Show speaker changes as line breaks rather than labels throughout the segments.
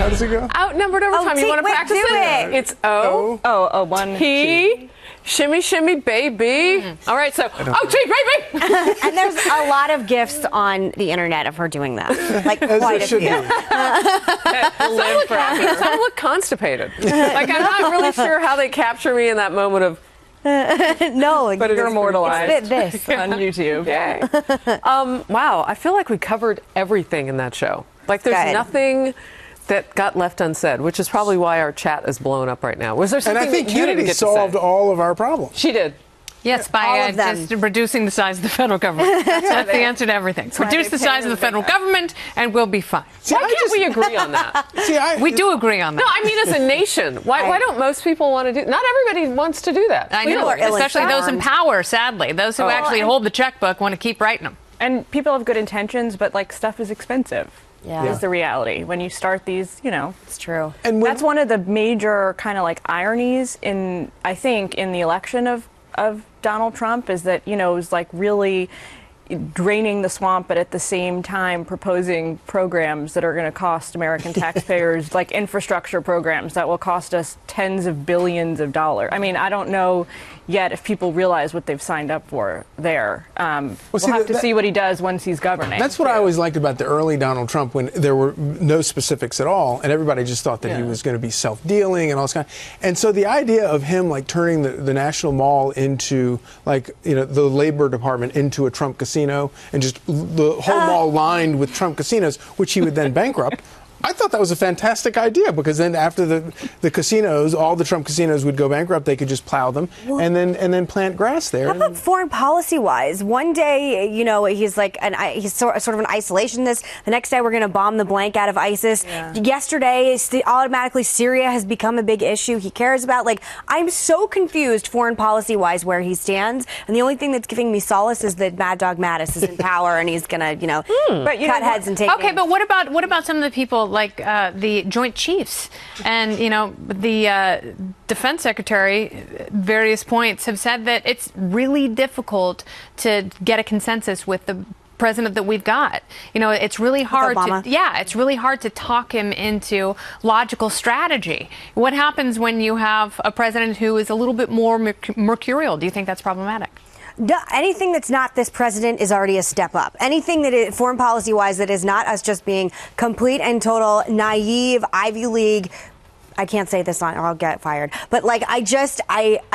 How does it go?
Outnumbered overtime. You want to practice it? It's
one.
P. Shimmy, shimmy, baby. All right, so, T, baby.
And there's a lot of gifs on the internet of her doing that. Like, quite a few.
I look constipated. Like, I'm not really sure how they capture me in that moment of.
No,
but you're immortalized
this
on YouTube.
Yay. Wow, I feel like we covered everything in that show. Like, there's nothing that got left unsaid, which is probably why our chat is blowing up right now. Was there something
and I think
that you didn't
Kennedy
get
solved
to say?
all of our problems.
She did.
Yes, by just reducing the size of the federal government. That's the answer to everything. Reduce the size of the federal government, and we'll be fine.
Why can't we agree on that?
We do agree on that.
No, I mean, as a nation, why don't most people want to do? Not everybody wants to do that.
I know, especially those in power. Sadly, those who actually hold the checkbook want to keep writing them.
And people have good intentions, but like stuff is expensive.
Yeah.
Is the reality when you start these,
It's true.
And that's one of the major kind of like ironies in the election of Donald Trump is that, it was like really draining the swamp, but at the same time proposing programs that are going to cost American taxpayers, like infrastructure programs that will cost us tens of billions of dollars. I mean, I don't know yet if people realize what they've signed up for there. We'll have to see what he does once he's governing.
That's what I always liked about the early Donald Trump, when there were no specifics at all, and everybody just thought that he was going to be self-dealing and all this kind. And so the idea of him like turning the National Mall into the Labor Department into a Trump casino, and just the whole mall lined with Trump casinos, which he would then bankrupt. I thought that was a fantastic idea, because then after the casinos, all the Trump casinos would go bankrupt. They could just plow them and then plant grass there.
How about foreign policy wise? One day, he's like he's sort of an isolationist. The next day, we're going to bomb the blank out of ISIS. Yeah. Yesterday, automatically Syria has become a big issue. He cares about I'm so confused foreign policy wise where he stands, and the only thing that's giving me solace is that Mad Dog Mattis is in power and he's going to cut heads and take.
Okay, but what about some of the people like the Joint Chiefs and the Defense Secretary? Various points have said that it's really difficult to get a consensus with the president that we've got. It's really hard it's really hard to talk him into logical strategy. What happens when you have a president who is a little bit more mercurial? Do you think that's problematic?
Anything that's not this president is already a step up. Anything that is foreign policy wise that is not us just being complete and total naive Ivy League. I can't say this on or I'll get fired. But I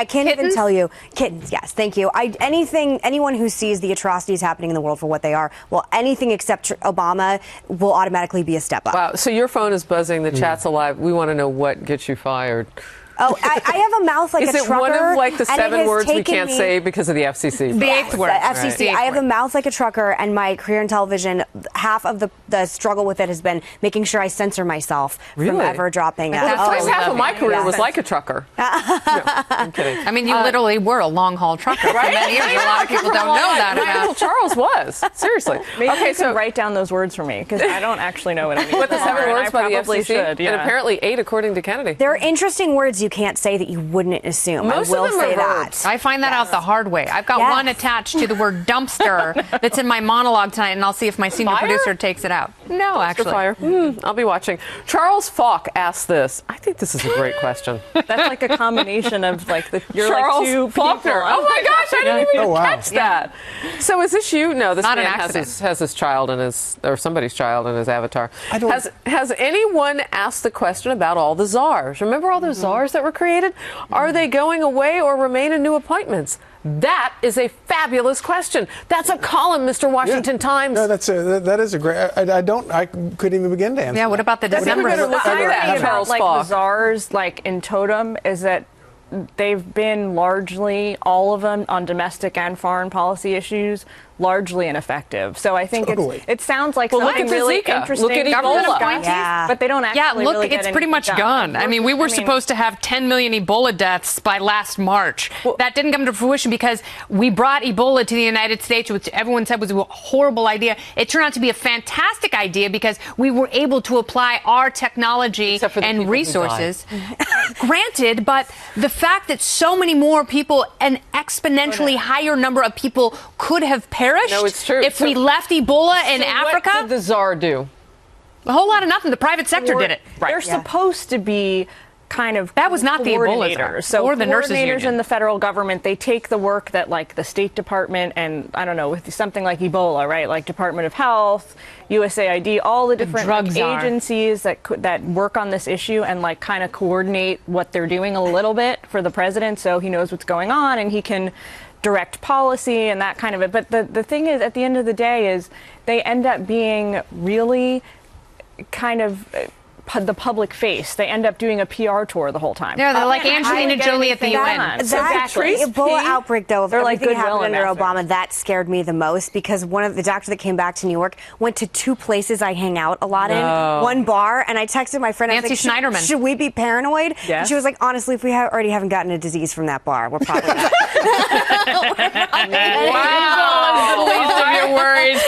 can't even tell you. Kittens, yes, thank you. Anyone who sees the atrocities happening in the world for what they are, anything except Obama will automatically be a step up.
Wow, so your phone is buzzing, the chat's alive. We want to know what gets you fired.
Oh, I have a mouth like a trucker.
Is it one of the 7 words we can't say because of the FCC?
The 8th word. FCC. I have a mouth like a trucker, and my career in television, half of the struggle with it has been making sure I censor myself from ever dropping it.
Half of my career was like a trucker. No, I'm kidding.
I mean, you literally were a long-haul trucker for many years. A lot of people don't know that about.
Uncle Charles was. Seriously.
Maybe you can write down those words for me, because I don't actually know what I mean.
What the 7 words by the FCC?
Should,
and apparently 8 according to Kennedy.
There are interesting words you can't say that you wouldn't assume.
Most
I will
of them
say
are
that.
verbs.
I find that out the hard way. I've got one attached to the word dumpster that's in my monologue tonight, and I'll see if my senior producer takes it out. No, actually.
Fire. I'll be watching. Charles Falk asked this. I think this is a great question.
That's like a combination of you're
Charles
like two
Faulkner.
people.
Oh my gosh, I didn't even catch that. So is this you? No, this
Not
man
an accident.
has his child in or somebody's child in his avatar. Has anyone asked the question about all the czars? Remember all those czars that were created? Are they going away or remain in new appointments? That is a fabulous question. That's a column, Mr. Washington Times.
No, that is a great. I couldn't even begin to answer.
Yeah, what about the December?
The irony
Charles
about
Falk.
the czars in totem is that they've been largely, all of them, on domestic and foreign policy issues, largely ineffective. So I think it sounds like something really interesting.
Look at Ebola.
But they don't actually really get
it's pretty much done. I mean, we were supposed to have 10 million Ebola deaths by last March. That didn't come to fruition because we brought Ebola to the United States, which everyone said was a horrible idea. It turned out to be a fantastic idea because we were able to apply our technology and resources. Granted, but the fact that so many more people, an exponentially higher number of people could have perished
No, it's true.
if we left Ebola in Africa.
What did the czar do?
A whole lot of nothing. The private sector did it.
They're supposed to be kind of
that was not the Ebola czar,
so
or the nurses
coordinators
union.
in the federal government, they take the work that like the State Department and I don't know, with something like Ebola, right? Like Department of Health, USAID, all the different agencies that work on this issue and like kind of coordinate what they're doing a little bit for the president, so he knows what's going on and he can direct policy and that kind of it. But the thing is, at the end of the day, is they end up being really kind of the public face. They end up doing a PR tour the whole time.
Yeah, they're like Angelina Jolie at the UN.
That Ebola outbreak, though, of everything happened under Obama, that scared me the most because one of the doctor that came back to New York went to two places I hang out a lot in, one bar, and I texted my friend,
Nancy Schneiderman.
Should we be paranoid?
Yes.
And she was like, honestly, if we already haven't gotten a disease from that bar, we're probably not.
Wow, the least of your worries.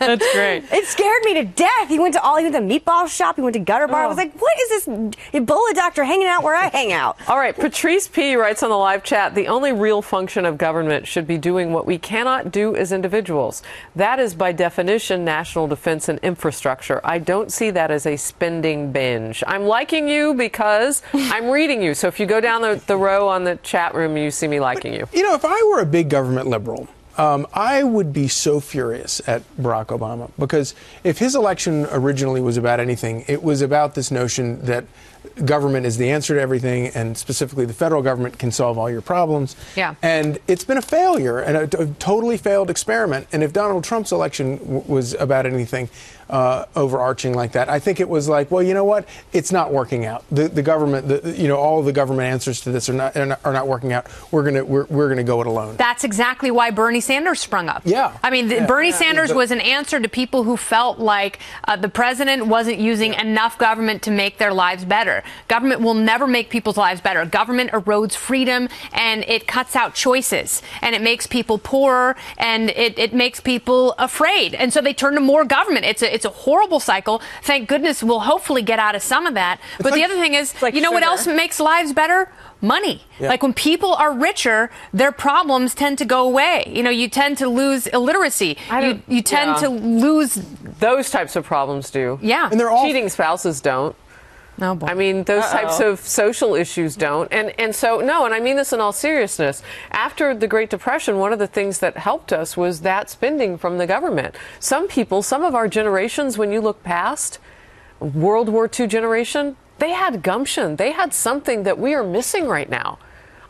That's great.
It scared me to death. He went to the meatball shop. He went to Gutter Bar. I was like, what is this Ebola doctor hanging out where I hang out?
All right, Patrice P. writes on the live chat, the only real function of government should be doing what we cannot do as individuals. That is, by definition, national defense and infrastructure. I don't see that as a spending binge. I'm liking you because I'm reading you. So if you go down the row on the chat room, you see me liking you.
You know, if I were a big government liberal, I would be so furious at Barack Obama because if his election originally was about anything, it was about this notion that government is the answer to everything, and specifically the federal government can solve all your problems.
Yeah. And
it's been a failure and a totally failed experiment. And if Donald Trump's election was about anything overarching like that, I think it was like, well, you know what? It's not working out. The government, all the government answers to this are not working out. We're gonna go it alone.
That's exactly why Bernie Sanders sprung up.
Yeah.
I mean, Bernie Sanders was an answer to people who felt like the president wasn't using enough government to make their lives better. Government will never make people's lives better. Government erodes freedom and it cuts out choices and it makes people poorer and it makes people afraid. And so they turn to more government. It's a horrible cycle. Thank goodness we'll hopefully get out of some of that. But the other thing is, you know what else makes lives better? Money. Yeah. Like when people are richer, their problems tend to go away. You know, you tend to lose illiteracy. You tend to lose
those types of problems do.
Yeah.
And they're all cheating spouses don't.
Oh, boy.
I mean, those types of social issues don't. And so, no, and I mean this in all seriousness. After the Great Depression, one of the things that helped us was that spending from the government. Some people, some of our generations, when you look past World War II generation, they had gumption. They had something that we are missing right now.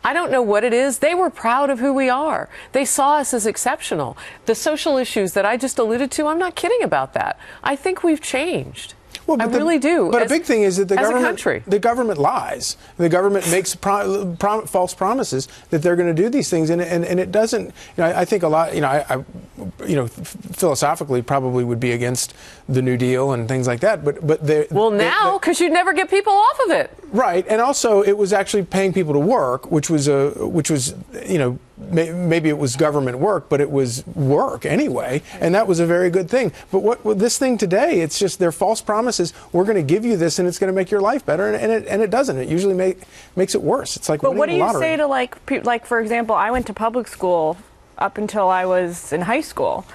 I don't know what it is. They were proud of who we are. They saw us as exceptional. The social issues that I just alluded to, I'm not kidding about that. I think we've changed.
Well,
I really do.
But a big thing is that the government lies. The government makes false promises that they're going to do these things, and it doesn't. I think a lot. I philosophically probably would be against the New Deal and things like that. But
now because you'd never get people off of it.
Right, and also it was actually paying people to work, which was maybe it was government work, but it was work anyway, and that was a very good thing. But what this thing today, it's just they're false promises. We're going to give you this, and it's going to make your life better, and it doesn't. It usually makes it worse. It's like
but what do you
lottery.
say to like for example, I went to public school up until I was in high school.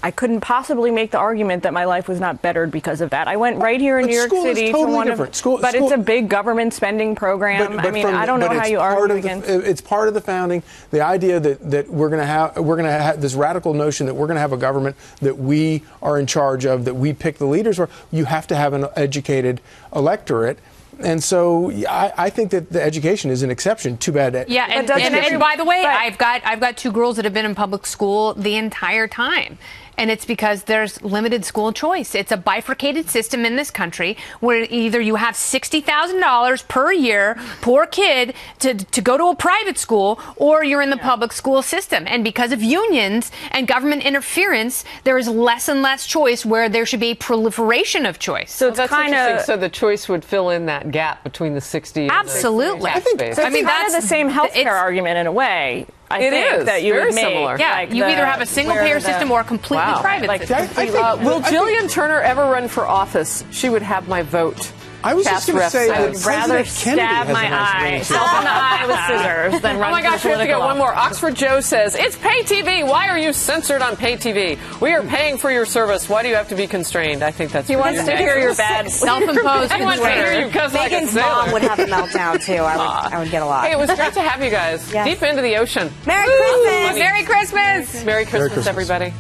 I couldn't possibly make the argument that my life was not bettered because of that. I went right here in New York City to one of, but it's a big government spending program. I don't know how you argue against.
It's part of the founding. The idea that we're going to have this radical notion that we're going to have a government that we are in charge of, that we pick the leaders for. You have to have an educated electorate. And so I think that the education is an exception. Too bad.
Yeah, and by the way, I've got two girls that have been in public school the entire time. And it's because there's limited school choice. It's a bifurcated system in this country where either you have $60,000 per year, poor kid, to go to a private school, or you're in the public school system. And because of unions and government interference, there is less and less choice where there should be a proliferation of choice.
So that's kind of so the choice would fill in that gap between the 60 and
absolutely.
I think
so. That's the same healthcare argument in a way. I think that you would make.
Similar.
Yeah,
like
you either have a single-payer system or a completely private system.
Will Jillian Turner ever run for office? She would have my vote.
I was just going to say
I
that
would rather
President Kennedy
stab
has
my
a nice
eye,
ring to
self
it.
in the eye with scissors, then run.
Oh my gosh, we have to get one more. Oxford Joe says, it's pay TV. Why are you censored on pay TV? We are paying for your service. Why do you have to be constrained? I think that's
He wants to hear your bad
self-imposed
He wants to hear you cuss like a
Megan's
sailor.
mom would have a meltdown too. I would get a lot.
Hey, it was great to have you guys.
Yes.
Deep into the ocean.
Merry Christmas!
Merry Christmas!
Merry Christmas,
Christmas.
everybody.